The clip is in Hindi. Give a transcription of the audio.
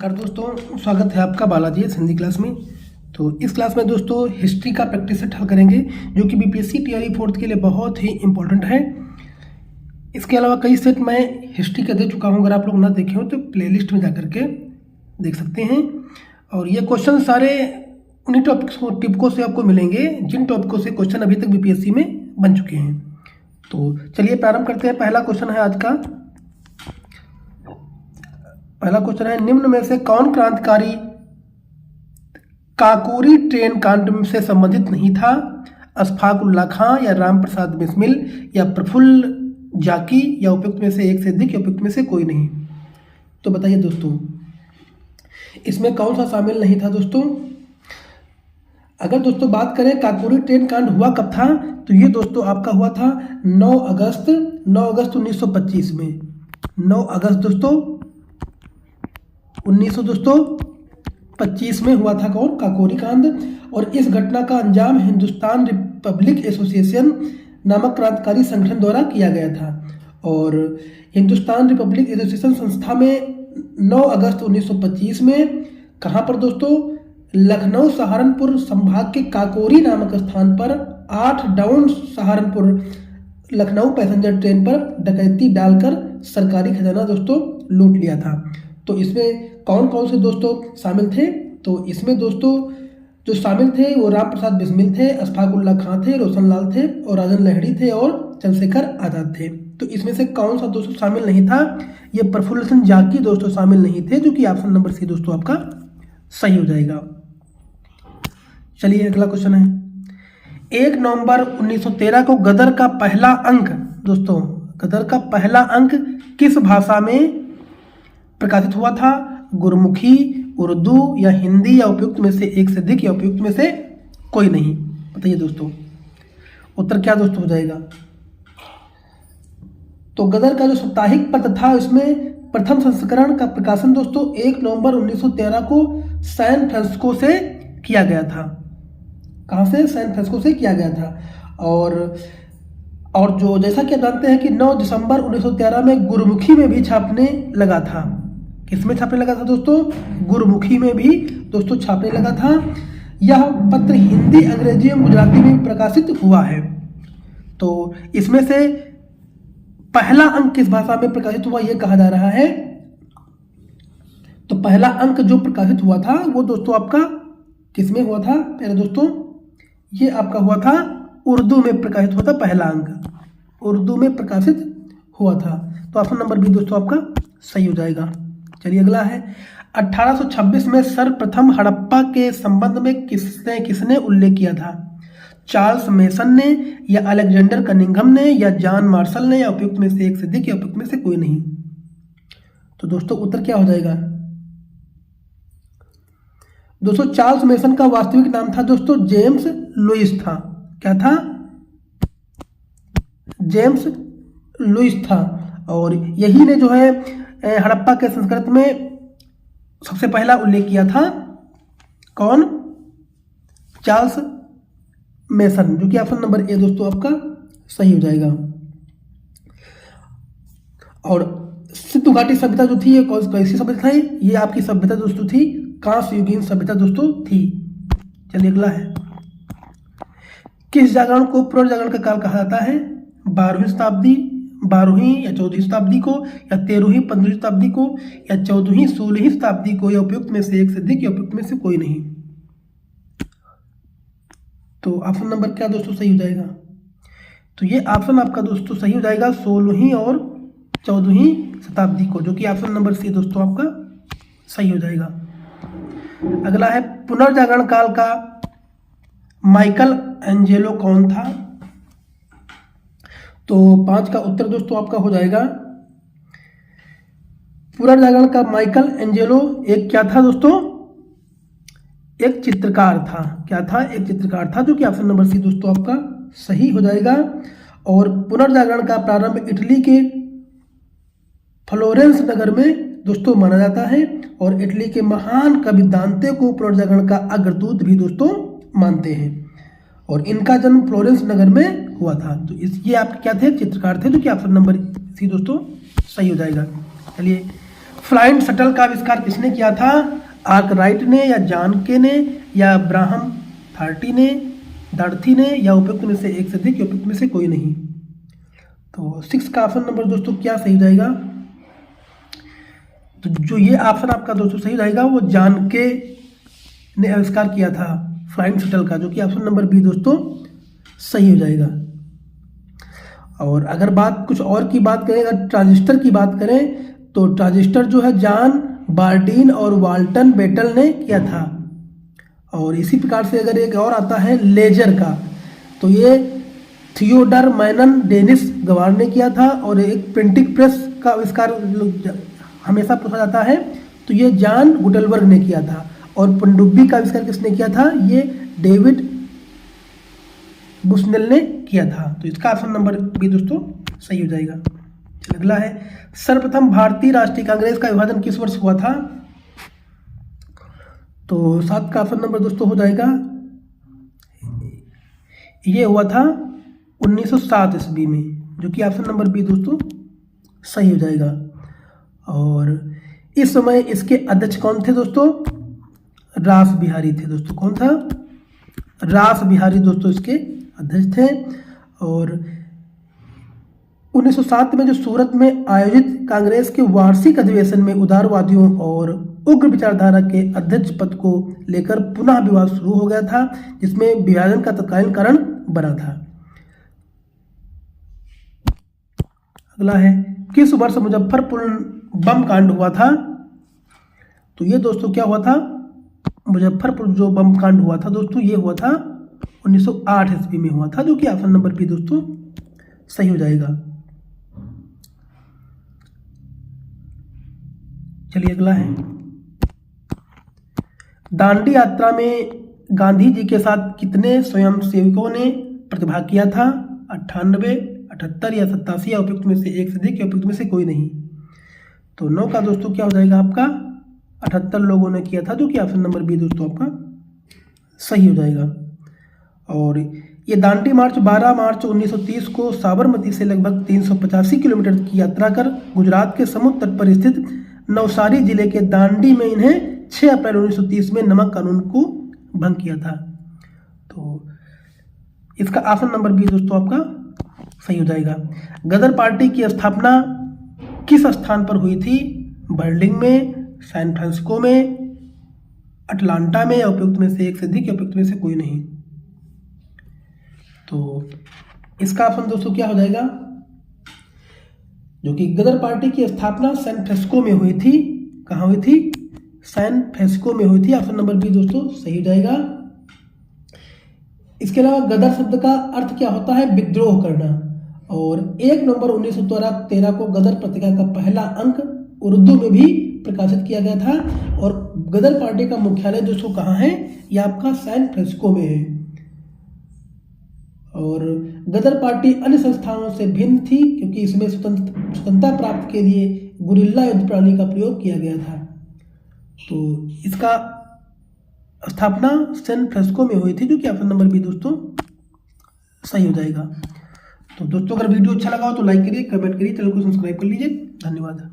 नमस्कार दोस्तों, स्वागत है आपका बालाजी हिंदी क्लास में। तो इस क्लास में दोस्तों हिस्ट्री का प्रैक्टिस सेट हल करेंगे जो कि बीपीएससी टीआरई फोर्थ के लिए बहुत ही इंपॉर्टेंट है। इसके अलावा कई सेट मैं हिस्ट्री का दे चुका हूं, अगर आप लोग ना देखे हो तो प्लेलिस्ट में जाकर के देख सकते हैं। और ये क्वेश्चन सारे उन्हीं टॉपिकों से आपको मिलेंगे जिन टॉपिकों से क्वेश्चन अभी तक बीपीएससी में बन चुके हैं। तो चलिए प्रारंभ करते हैं। पहला क्वेश्चन है आज का। पहला क्वेश्चन है, निम्न में से कौन क्रांतिकारी काकोरी ट्रेन कांड से संबंधित नहीं था? अशफाक उल्लाह खां या राम प्रसाद बिस्मिल या प्रफुल्ल जाकी या उपयुक्त में से एक से अधिक या उपयुक्त में से कोई नहीं। तो बताइए दोस्तों, इसमें कौन सा शामिल नहीं था दोस्तों? अगर दोस्तों बात करें काकोरी ट्रेन कांड हुआ कब था, तो ये दोस्तों आपका हुआ था 9 अगस्त 1925 में। 9 अगस्त दोस्तों 1925 में हुआ था कौन? काकोरी कांड। और इस घटना का अंजाम हिंदुस्तान रिपब्लिक एसोसिएशन नामक क्रांतिकारी संगठन द्वारा किया गया था। और हिंदुस्तान रिपब्लिक एसोसिएशन संस्था में 9 अगस्त 1925 में कहाँ पर दोस्तों? लखनऊ सहारनपुर संभाग के काकोरी नामक स्थान पर 8 down Saharanpur Lucknow passenger train पर डकैती डालकर सरकारी खजाना दोस्तों लूट लिया था। तो इसमें कौन कौन से दोस्तों शामिल थे? तो इसमें दोस्तों जो शामिल थे वो राम प्रसाद बिस्मिल थे, अशफाक उल्लाह खां थे, रोशन लाल थे और राजन लहड़ी थे और चंद्रशेखर आजाद थे। तो इसमें से कौन सा दोस्तों शामिल नहीं था? ये प्रफुल्ल जाकी दोस्तों शामिल नहीं थे, जो कि ऑप्शन नंबर सी दोस्तों आपका सही हो जाएगा। चलिए अगला क्वेश्चन है, 1 नवंबर 1913 को गदर का पहला अंक दोस्तों, गदर का पहला अंक किस भाषा में प्रकाशित हुआ था? गुरमुखी, उर्दू या हिंदी या उपयुक्त में से एक से अधिक या उपयुक्त में से कोई नहीं। बताइए दोस्तों उत्तर क्या दोस्तों हो जाएगा? तो गदर का जो साप्ताहिक पत्र था उसमें प्रथम संस्करण का प्रकाशन दोस्तों 1 नवंबर 1913 को सैन फ्रांसिस्को से किया गया था। कहाँ से? सैन फ्रांसिस्को से किया गया था। और जो जैसा कि आप जानते हैं कि 9 दिसंबर 1913 में गुरमुखी में भी छापने लगा था। किसमें छापने लगा था दोस्तों? गुरमुखी में भी दोस्तों छापने लगा था। यह पत्र हिंदी, अंग्रेजी और गुजराती में प्रकाशित हुआ है। तो इसमें से पहला अंक किस भाषा में प्रकाशित हुआ यह कहा जा रहा है। तो पहला अंक जो प्रकाशित हुआ था वो दोस्तों आपका किसमें हुआ था? पहले दोस्तों ये आपका हुआ था उर्दू में प्रकाशित हुआ था। पहला अंक उर्दू में प्रकाशित हुआ था। तो ऑप्शन नंबर बी दोस्तों आपका सही हो जाएगा। चलिए अगला है, 1826 में सर्वप्रथम हड़प्पा के संबंध में किसने उल्लेख किया था? चार्ल्स मेसन ने या अलेक्जेंडर कनिंघम ने या जॉन मार्शल ने या उपयुक्त में से एक से अधिक या उपयुक्त में से कोई नहीं। तो दोस्तों उत्तर क्या हो जाएगा? दोस्तों चार्ल्स मेसन का वास्तविक नाम था दोस्तों जेम्स लुइस था। क्या था? जेम्स लुइस था। और यही ने जो है हड़प्पा के संस्कृत में सबसे पहला उल्लेख किया था। कौन? चार्ल्स मेसन, जो कि ऑप्शन नंबर ए दोस्तों आपका सही हो जाएगा। और सिंधु घाटी सभ्यता जो थी ये कैसी सभ्यता थी? ये आपकी सभ्यता दोस्तों थी कांस्य युगीन सभ्यता दोस्तों थी। चलिए अगला है, किस जागरण को पुनर्जागरण का काल कहा जाता है? 12वीं शताब्दी, 12वीं या 14वीं शताब्दी को, या 13वीं 15वीं शताब्दी को, या 14वीं 16वीं शताब्दी को, या उपयुक्त में से एक से अधिक या उपयुक्त में से कोई नहीं। तो ऑप्शन नंबर क्या दोस्तों सही हो जाएगा? तो ये ऑप्शन आपका दोस्तों सही हो जाएगा 16वीं और 14वीं शताब्दी को, जो कि ऑप्शन नंबर सी दोस्तों आपका सही हो जाएगा। अगला है, पुनर्जागरण काल का माइकल एंजेलो कौन था? तो 5 का उत्तर दोस्तों आपका हो जाएगा, पुनर्जागरण का माइकल एंजेलो एक क्या था दोस्तों? एक चित्रकार था। क्या था? एक चित्रकार था, जो कि ऑप्शन नंबर सी दोस्तों आपका सही हो जाएगा। और पुनर्जागरण का प्रारंभ इटली के फ्लोरेंस नगर में दोस्तों माना जाता है। और इटली के महान कवि दांते को पुनर्जागरण का अग्रदूत भी दोस्तों मानते हैं। और इनका जन्म फ्लोरेंस नगर में हुआ था। तो ये आपके क्या थे? चित्रकार थे, जो कि ऑप्शन नंबर सी दोस्तों सही हो जाएगा। चलिए फ्लाइंग शटल का आविष्कार किसने किया था? आर्कराइट ने, या जानके ने, या अब्राहम डार्थी ने, या उपयुक्त में से एक से अधिक, उपयुक्त में से कोई नहीं। तो 6 का ऑप्शन नंबर दोस्तों क्या सही हो जाएगा? तो जो ये ऑप्शन आपका दोस्तों सही हो जाएगा वो जानके ने आविष्कार किया था फ्लाइंग शटल का, जो कि ऑप्शन नंबर बी दोस्तों सही हो जाएगा। और अगर बात कुछ और की बात करें, अगर ट्रांजिस्टर की बात करें, तो ट्रांजिस्टर जो है जॉन बार्डीन और वाल्टन बेटल ने किया था। और इसी प्रकार से अगर एक और आता है लेजर का, तो ये थियोडर मैनन डेनिस गवार ने किया था। और एक प्रिंटिंग प्रेस का आविष्कार हमेशा पूछा जाता है, तो ये जॉन गुटेलबर्ग ने किया था। और पनडुब्बी का आविष्कार किसने किया था? ये डेविड बुशनेल ने किया था। तो इसका ऑप्शन नंबर बी दोस्तों सही हो जाएगा। अगला है, सर्वप्रथम भारतीय राष्ट्रीय कांग्रेस का विभाजन किस वर्ष हुआ था? तो 7 का ऑप्शन नंबर दोस्तों हो जाएगा, ये हुआ था 1907 ईस्वी में, जो कि ऑप्शन नंबर बी दोस्तों सही हो जाएगा। और इस समय इसके अध्यक्ष कौन थे दोस्तों? रास बिहारी थे दोस्तों। कौन था? रास बिहारी दोस्तों इसके अध्यक्ष थे। और 1907 में जो सूरत में आयोजित कांग्रेस के वार्षिक अधिवेशन में उदारवादियों और उग्र विचारधारा के अध्यक्ष पद को लेकर पुनः विवाद शुरू हो गया था, जिसमें विभाजन का तत्कालीन कारण बना था। अगला है, किस वर्ष मुजफ्फरपुर बम कांड हुआ था? तो ये दोस्तों क्या हुआ था? मुजफ्फरपुर जो बम कांड हुआ था दोस्तों, ये हुआ था 1908 ईस्वी में हुआ था, जो कि ऑप्शन नंबर बी दोस्तों सही हो जाएगा। चलिए अगला है, दांडी यात्रा में गांधी जी के साथ कितने स्वयंसेवकों ने प्रतिभाग किया था? 98, 78 या 87, या उपयुक्त में से एक से अधिक, या उपयुक्त में से कोई नहीं। तो 9 का दोस्तों क्या हो जाएगा आपका? 78 लोगों ने किया था, जो कि ऑप्शन नंबर बी दोस्तों आपका सही हो जाएगा। और ये दांडी मार्च 12 मार्च 1930 को साबरमती से लगभग 385 किलोमीटर की यात्रा कर गुजरात के समुद्र तट पर स्थित नवसारी जिले के दांडी में इन्हें 6 अप्रैल 1930 में नमक कानून को भंग किया था। तो इसका ऑप्शन नंबर बी दोस्तों आपका सही हो जाएगा। गदर पार्टी की स्थापना किस स्थान पर हुई थी? बर्लिन में, सैन फ्रांसिस्को में, अटलांटा में, या उपयुक्त में से एक से अधिक, या उपयुक्त में से कोई नहीं। तो इसका ऑप्शन दोस्तों क्या हो जाएगा? जो कि गदर पार्टी की स्थापना सैन फ्रांसिस्को में हुई थी। कहाँ हुई थी? सैन फ्रांसिस्को में हुई थी। ऑप्शन नंबर बी दोस्तों सही हो जाएगा। इसके अलावा गदर शब्द का अर्थ क्या होता है? विद्रोह करना। और 1 नवंबर 1913 को गदर पत्रिका का पहला अंक उर्दू में भी प्रकाशित किया गया था। और गदर पार्टी का मुख्यालय दोस्तों कहाँ है? यह आपका सैन फ्रांसिस्को में है। और गदर पार्टी अन्य संस्थाओं से भिन्न थी, क्योंकि इसमें स्वतंत्रता प्राप्त के लिए गुरिल्ला युद्ध प्रणाली का प्रयोग किया गया था। तो इसका स्थापना सैन फ्रांसिस्को में हुई थी, जो कि ऑप्शन नंबर बी दोस्तों सही हो जाएगा। तो दोस्तों अगर वीडियो अच्छा लगा हो तो लाइक करिए, कमेंट करिए, चैनल को सब्सक्राइब कर लीजिए। धन्यवाद।